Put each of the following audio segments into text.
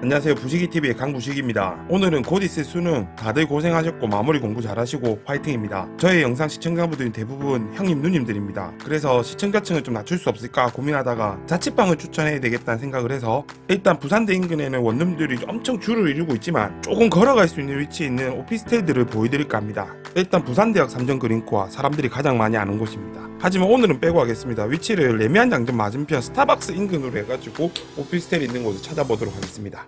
안녕하세요. 부식이TV의 강부식입니다. 오늘은 곧 있을 수능 다들 고생하셨고 마무리 공부 잘하시고 화이팅입니다. 저의 영상 시청자분들은 대부분 형님 누님들입니다. 그래서 시청자층을 좀 낮출 수 없을까 고민하다가 자취방을 추천해야 되겠다는 생각을 해서 일단 부산대 인근에는 원룸들이 엄청 줄을 이루고 있지만 조금 걸어갈 수 있는 위치에 있는 오피스텔들을 보여드릴까 합니다. 일단 부산대역 삼전그린코아 사람들이 가장 많이 아는 곳입니다. 하지만 오늘은 빼고 하겠습니다. 위치를 레미안 장점 맞은편 스타벅스 인근으로 해가지고 오피스텔이 있는 곳을 찾아보도록 하겠습니다.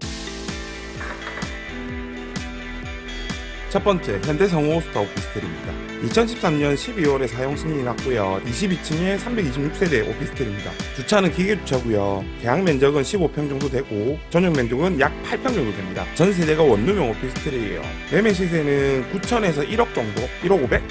첫 번째, 현대 성우호스타 오피스텔입니다. 2013년 12월에 사용 승인이 났고요. 22층에 326세대 오피스텔입니다. 주차는 기계주차고요. 계약 면적은 15평 정도 되고 전용 면적은 약 8평 정도 됩니다. 전 세대가 원룸형 오피스텔이에요. 매매 시세는 9천에서 1억 정도, 1억 500?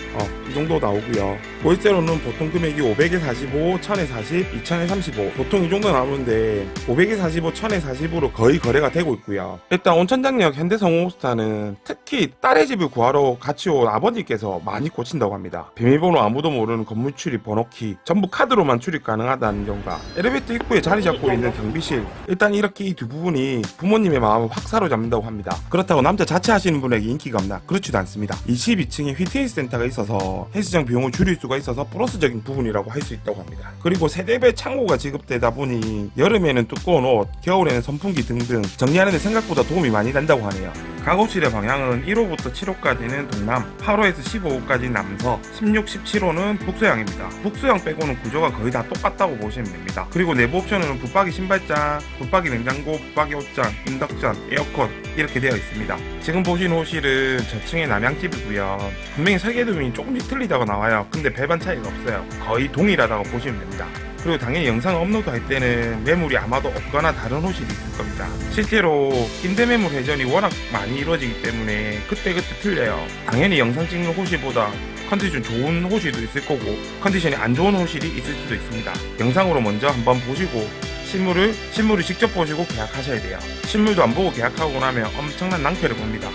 이 정도 나오고요. 월세로는 보통 금액이 500에 45, 1000에 40, 2000에 35 보통 이 정도 나오는데 500에 45, 1000에 40으로 거의 거래가 되고 있고요. 일단 온천장역 현대 성우호스타는 특히 딸의 집을 구하러 같이 온 아버님께서 많이 고친다고 합니다. 비밀번호 아무도 모르는 건물 출입 번호키 전부 카드로만 출입 가능하다는 점과 엘리베이터 입구에 자리 잡고 있는 경비실, 일단 이렇게 이 두 부분이 부모님의 마음을 확 사로잡는다고 합니다. 그렇다고 남자 자취하시는 분에게 인기가 없나? 그렇지도 않습니다. 22층에 휘트니스 센터가 있어서 헬스장 비용을 줄일 수가 있어서 플러스적인 부분이라고 할 수 있다고 합니다. 그리고 세대별 창고가 지급되다 보니 여름에는 두꺼운 옷, 겨울에는 선풍기 등등 정리하는 데 생각보다 도움이 많이 된다고 하네요. 가곡실의 방향은 1호부터 7호까지는 동남, 8호에서 15호까지 남서, 16, 17호는 북서향입니다. 북서향 빼고는 구조가 거의 다 똑같다고 보시면 됩니다. 그리고 내부 옵션은 붙박이 신발장, 붙박이 냉장고, 붙박이 옷장, 인덕션, 에어컨 이렇게 되어 있습니다. 지금 보시는 호실은 저층의 남양집이고요. 분명히 설계도면이 조금씩 틀리다고 나와요. 근데 별반 차이가 없어요. 거의 동일하다고 보시면 됩니다. 그리고 당연히 영상을 업로드할 때는 매물이 아마도 없거나 다른 호실이 있을 겁니다. 실제로 임대매물 회전이 워낙 많이 이루어지기 때문에 그때그때 틀려요. 당연히 영상 찍는 호실보다 컨디션 좋은 호실도 있을 거고 컨디션이 안 좋은 호실이 있을 수도 있습니다. 영상으로 먼저 한번 보시고 실물을 직접 보시고 계약하셔야 돼요. 실물도 안 보고 계약하고 나면 엄청난 낭패를 봅니다.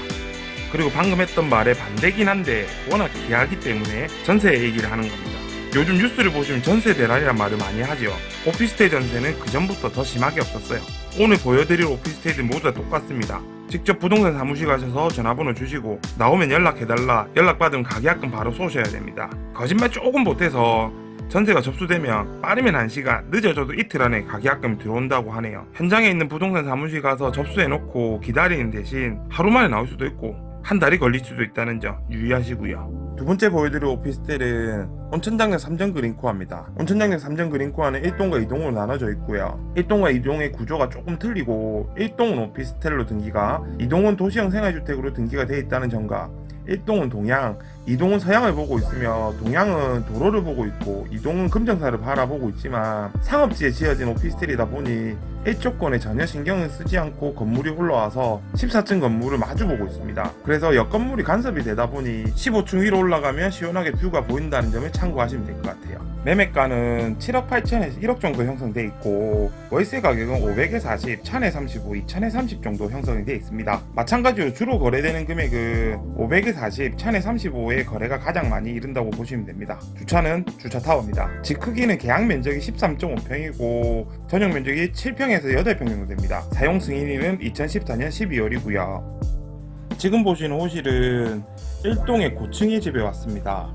그리고 방금 했던 말에 반대긴 한데 워낙 귀하기 때문에 전세 얘기를 하는 겁니다. 요즘 뉴스를 보시면 전세 대란이란 말을 많이 하죠. 오피스텔 전세는 그전부터 더 심하게 없었어요. 오늘 보여드릴 오피스텔은 모두 다 똑같습니다. 직접 부동산 사무실 가셔서 전화번호 주시고 나오면 연락해달라, 연락받으면 가계약금 바로 쏘셔야 됩니다. 거짓말 조금 못해서 전세가 접수되면 빠르면 1시간, 늦어져도 이틀 안에 가계약금이 들어온다고 하네요. 현장에 있는 부동산 사무실 가서 접수해놓고 기다리는 대신 하루 만에 나올 수도 있고 한 달이 걸릴 수도 있다는 점 유의하시고요. 두 번째 보여드릴 오피스텔은 온천장역 삼전그린코아입니다. 온천장역 삼전그린코아는 1동과 2동으로 나눠져 있고요. 1동과 2동의 구조가 조금 틀리고 1동은 오피스텔로 등기가, 2동은 도시형 생활주택으로 등기가 되어 있다는 점과 1동은 동향, 2동은 서향을 보고 있으며 동향은 도로를 보고 있고 2동은 금정사를 바라보고 있지만 상업지에 지어진 오피스텔이다 보니 일조권에 전혀 신경을 쓰지 않고 건물이 올라와서 14층 건물을 마주보고 있습니다. 그래서 옆 건물이 간섭이 되다 보니 15층 위로 올라가면 시원하게 뷰가 보인다는 점을 참고하시면 될 것 같아요. 매매가는 7억 8천에서 1억 정도 형성되어 있고 월세 가격은 500에 40, 1000에 35, 2000에 30 정도 형성이 되어 있습니다. 마찬가지로 주로 거래되는 금액은 500에 40, 1000에 35의 거래가 가장 많이 이른다고 보시면 됩니다. 주차는 주차타워입니다. 집 크기는 계약 면적이 13.5평이고 전용 면적이 7평에서 8평 정도 됩니다. 사용 승인일은 2014년 12월이고요. 지금 보시는 호실은 1동의 고층의 집에 왔습니다.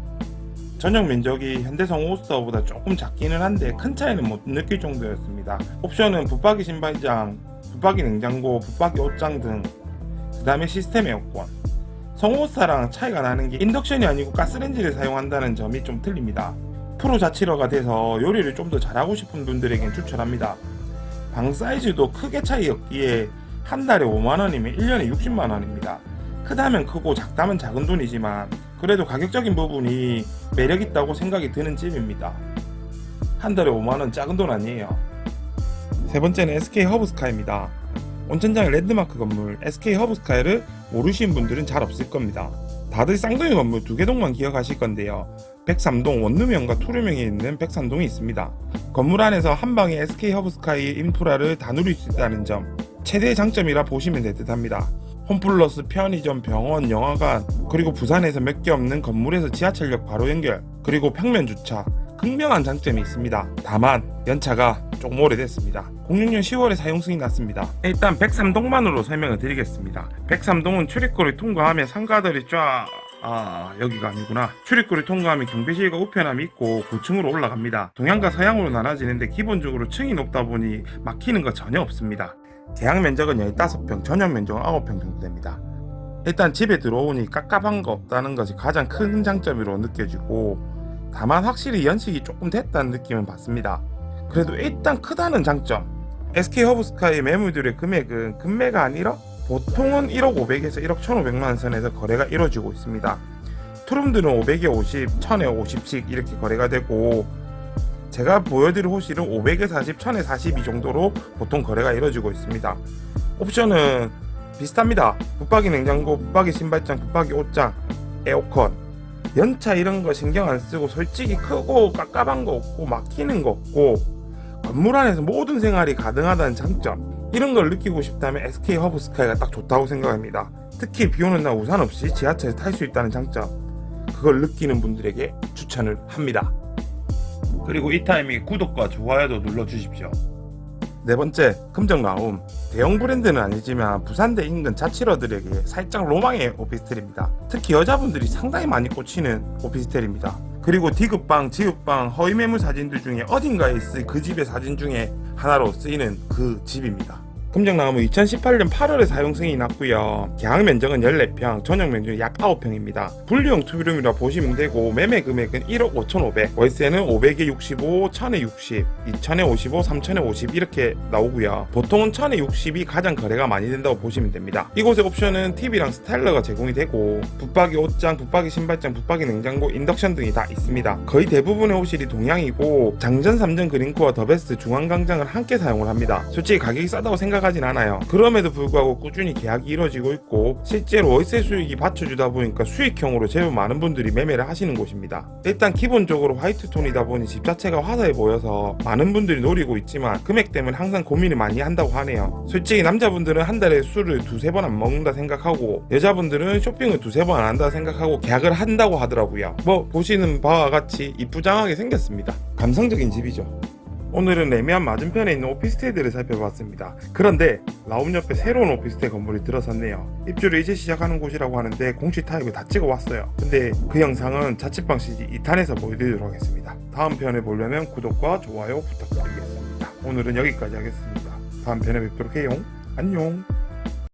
전용 면적이 현대성우호스타보다 조금 작기는 한데 큰 차이는 못 느낄 정도였습니다. 옵션은 붙박이 신발장, 붙박이 냉장고, 붙박이 옷장 등, 그 다음에 시스템 에어컨. 성우호스타랑 차이가 나는 게 인덕션이 아니고 가스레인지를 사용한다는 점이 좀 틀립니다. 프로 자취러가 돼서 요리를 좀 더 잘하고 싶은 분들에겐 추천합니다. 방 사이즈도 크게 차이 없기에 한 달에 5만원이면 1년에 60만원입니다. 크다면 크고 작다면 작은 돈이지만 그래도 가격적인 부분이 매력있다고 생각이 드는 집입니다. 한 달에 5만원 작은 돈 아니에요. 세 번째는 SK 허브스카이입니다. 온천장의 랜드마크 건물 SK 허브스카이를 모르시는 분들은 잘 없을 겁니다. 다들 쌍둥이 건물 2개 동만 기억하실 건데요. 103동 원룸형과 투룸형이 있는 103동이 있습니다. 건물 안에서 한 방에 SK 허브스카이의 인프라를 다 누릴 수 있다는 점 최대의 장점이라 보시면 될 듯합니다. 홈플러스, 편의점, 병원, 영화관, 그리고 부산에서 몇 개 없는 건물에서 지하철역 바로 연결, 그리고 평면 주차, 극명한 장점이 있습니다. 다만 연차가 조금 오래됐습니다. 06년 10월에 사용 승인이 났습니다. 일단 103동만으로 설명을 드리겠습니다. 103동은 출입구를 통과하면 상가들이 쫙 여기가 아니구나. 출입구를 통과하면 경비실과 우편함이 있고 9층으로 올라갑니다. 동양과 서양으로 나눠지는데 기본적으로 층이 높다 보니 막히는 거 전혀 없습니다. 계약 면적은 15평, 전용 면적은 9평 정도 됩니다. 일단 집에 들어오니 깝깝한 거 없다는 것이 가장 큰 장점으로 느껴지고, 다만 확실히 연식이 조금 됐다는 느낌은 받습니다. 그래도 일단 크다는 장점. SK 허브스카이 매물들의 금액은 금매가 한 1억? 보통은 1억 500에서 1억 1,500만 선에서 거래가 이루어지고 있습니다. 투룸들은 500에 50, 1000에 50씩 이렇게 거래가 되고, 제가 보여드릴 호실은 500에 40, 1000에 42 정도로 보통 거래가 이루어지고 있습니다. 옵션은 비슷합니다. 붙박이 냉장고, 붙박이 신발장, 붙박이 옷장, 에어컨. 연차 이런 거 신경 안 쓰고 솔직히 크고 깝깝한 거 없고 막히는 거 없고 건물 안에서 모든 생활이 가능하다는 장점, 이런 걸 느끼고 싶다면 SK 허브스카이가 딱 좋다고 생각합니다. 특히 비 오는 날 우산 없이 지하철에 탈 수 있다는 장점, 그걸 느끼는 분들에게 추천을 합니다. 그리고 이 타이밍에 구독과 좋아요도 눌러주십시오. 네 번째, 금정나움. 대형 브랜드는 아니지만 부산대 인근 자취러들에게 살짝 로망의 오피스텔입니다. 특히 여자분들이 상당히 많이 꽂히는 오피스텔입니다. 그리고 디귿방, 지읒방, 허위매물 사진들 중에 어딘가에 있을 그 집의 사진 중에 하나로 쓰이는 그 집입니다. 금정나무 2018년 8월에 사용 승인이 났고요. 계약 면적은 14평, 전용 면적은 약 9평입니다. 분리형 투룸이라 보시면 되고, 매매 금액은 1억 5,500, 월세는 500에 65, 1000에 60, 2000에 55, 3000에 50 이렇게 나오고요. 보통은 1000에 60이 가장 거래가 많이 된다고 보시면 됩니다. 이곳의 옵션은 TV랑 스타일러가 제공이 되고, 붙박이 옷장, 붙박이 신발장, 붙박이 냉장고, 인덕션 등이 다 있습니다. 거의 대부분의 호실이 동양이고, 장전 3전 그린코어 더베스트 중앙광장을 함께 사용을 합니다. 솔직히 가격이 싸다고 생각하진 않아요. 그럼에도 불구하고 꾸준히 계약이 이루어지고 있고, 실제로 월세 수익이 받쳐주다 보니까 수익형으로 제법 많은 분들이 매매를 하시는 곳입니다. 일단 기본적으로 화이트 톤이다 보니 집 자체가 화사해 보여서 많은 분들이 노리고 있지만 금액 때문에 항상 고민을 많이 한다고 하네요. 솔직히 남자분들은 한 달에 술을 2-3번 안 먹는다 생각하고, 여자분들은 쇼핑을 2-3번 안 한다 생각하고 계약을 한다고 하더라고요. 보시는 바와 같이 이쁘장하게 생겼습니다. 감성적인 집이죠. 오늘은 레미안 맞은편에 있는 오피스텔들을 살펴봤습니다. 그런데 라움 옆에 새로운 오피스텔 건물이 들어섰네요. 입주를 이제 시작하는 곳이라고 하는데 공시 타입을 다 찍어왔어요. 근데 그 영상은 자취방 CG 2탄에서 보여드리도록 하겠습니다. 다음 편을 보려면 구독과 좋아요 부탁드리겠습니다. 오늘은 여기까지 하겠습니다. 다음 편에 뵙도록 해요. 안녕.